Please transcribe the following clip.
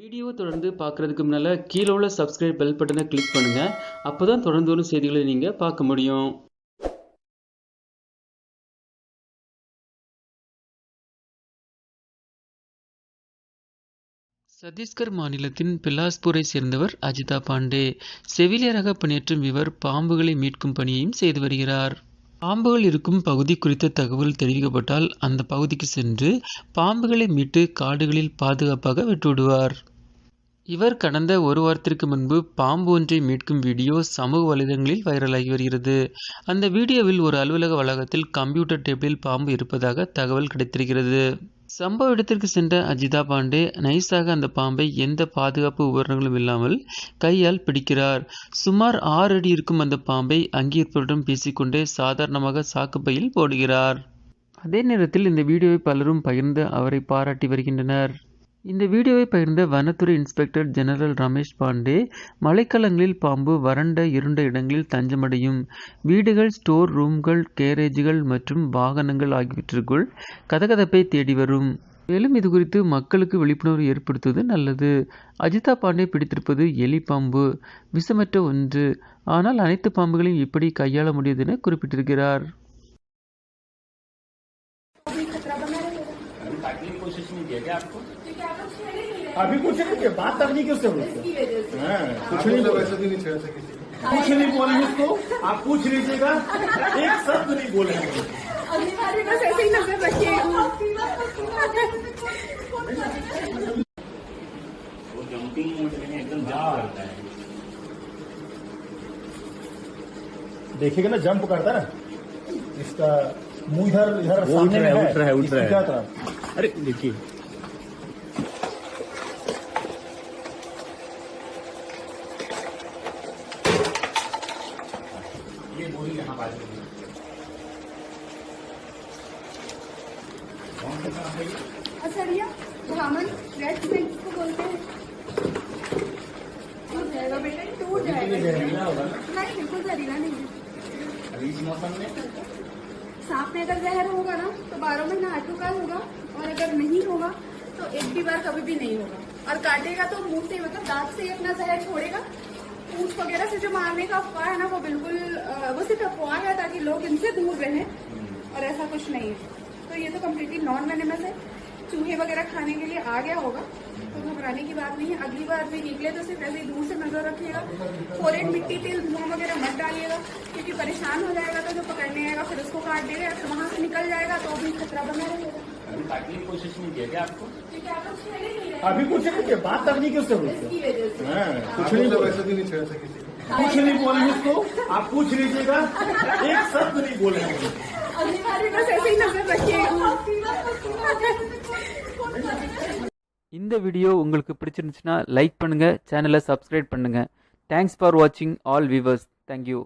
வீடியோவை தொடர்ந்து பார்க்குறதுக்கு முன்னால் கீழே உள்ள சப்ஸ்கிரைப் பெல் பட்டனை கிளிக் பண்ணுங்கள். அப்போ தான் தொடர்ந்து வரும் செய்திகளை நீங்கள் பார்க்க முடியும். சத்தீஸ்கர் மாநிலத்தின் பிலாஸ்பூரை சேர்ந்தவர் அஜிதா பாண்டே. செவிலியராக பணியாற்றும் இவர் பாம்புகளை மீட்கும் பணியையும் செய்து வருகிறார். பாம்புகள் இருக்கும் பகுதி குறித்த தகவல் தெரிவிக்கப்பட்டால் அந்த பகுதிக்கு சென்று பாம்புகளை மீட்டு காடுகளில் பாதுகாப்பாக விட்டுவிடுவார். இவர் கடந்த ஒரு வாரத்திற்கு முன்பு பாம்பு ஒன்றை மீட்கும் வீடியோ சமூக வலைதளங்களில் வைரலாகி வருகிறது. அந்த வீடியோவில் ஒரு அலுவலக வளாகத்தில் கம்ப்யூட்டர் டேபிளில் பாம்பு இருப்பதாக தகவல் கிடைத்திருக்கிறது. சம்பவ இடத்திற்கு சென்ற அஜிதா பாண்டே நைஸாக அந்த பாம்பை எந்த பாதுகாப்பு உபகரணங்களும் இல்லாமல் கையால் பிடிக்கிறார். சுமார் 6 அடி இருக்கும் அந்த பாம்பை அங்கீகரிப்பவரிடம் பேசிக்கொண்டே சாதாரணமாக சாக்குப்பையில் போடுகிறார். அதே நேரத்தில் இந்த வீடியோவை பலரும் பகிர்ந்து அவரை பாராட்டி வருகின்றனர். இந்த வீடியோவை பகிர்ந்த வனத்துறை இன்ஸ்பெக்டர் ஜெனரல் ரமேஷ் பாண்டே, மழைக்காலங்களில் பாம்பு வறண்ட இருண்ட இடங்களில் தஞ்சமடையும். வீடுகள், ஸ்டோர் ரூம்கள், கேரேஜுகள் மற்றும் வாகனங்கள் ஆகியவற்றுக்குள் கதகதப்பை தேடி வரும். மேலும் இது குறித்து மக்களுக்கு விழிப்புணர்வு ஏற்படுத்துவது நல்லது. அஜிதா பாண்டே பிடித்திருப்பது எலி பாம்பு, விஷமற்ற ஒன்று. ஆனால் அனைத்து பாம்புகளையும் இப்படி கையாள முடியாது என குறிப்பிட்டிருக்கிறார். अभी कुछ नहीं, बात तब नहीं किससे बोलते, कुछ नहीं वैसे भी नहीं छेड़ सके, कुछ नहीं बोलेंगे उसको, आप पूछ लीजिएगा, एक शब्द नहीं बोलेंगे। अगली बार भी बस ऐसे ही नजर रखिएगा। वो जंपिंग मोड में एकदम जंप करता है, देखिएगा ना जंप करता है ना, इसका मुंह इधर इधर सामने में है, उठ रहा है। अरे देखिए ये बोरी यहाँ बाजू में कौन सा काम है ये? असरिया ब्राह्मण रेड स्नेक को बोलते हैं। टूट जाएगा बेटा, टूट जाएगा। जहरीला होगा ना? नहीं, बिल्कुल जहरीला नहीं है। अभी इस मौसम में सांप में अगर जहर होगा ना तो 12 महीना आठों होगा, और अगर नहीं होगा तो एक भी बार कभी भी नहीं होगा। और काटेगा तो मुंह से, मतलब दांत से अपना जहर छोड़ेगा। पूंछ वगैरह से जो मारने का अफवाह है ना, वो बिल्कुल वो सिर्फ अफवाह है ताकि लोग इनसे दूर रहें, और ऐसा कुछ नहीं है। तो ये तो कम्प्लीटली नॉन वेनेमस है। चूहे वगैरह खाने के लिए आ गया होगा तो घबराने की बात नहीं है। अगली बार भी निकले तो सिर्फ ऐसे ही दूर से नजर रखिएगा। फोरेट, मिट्टी, तेल मुंह वगैरह मत डालिएगा, क्योंकि परेशान हो जाएगा तो जो पकड़ने आएगा फिर उसको काट देगा, तो वहां से निकल जाएगा तो भी खतरा बना रहेगा। अभी काटने की कोशिश नहीं किया क्या आपको? क्योंकि आप लोग छेड़े नहीं रहे। अभी कुछ नहीं, बात तब नहीं किससे बोलते, इसकी वजह से कुछ नहीं वैसे भी नहीं छेड़ सके, कुछ नहीं बोलेंगे उसको, आप पूछ लीजिएगा, एक शब्द नहीं बोलेंगे। अगली बार भी बस ऐसे ही नजर रखिएगा। இந்த வீடியோ உங்களுக்கு பிடிச்சிருந்துச்சுன்னா லைக் பண்ணுங்கள், சேனலை சப்ஸ்கிரைப் பண்ணுங்கள். தேங்க்ஸ் ஃபார் வாட்சிங் ஆல் வியூவர்ஸ். தேங்க்யூ.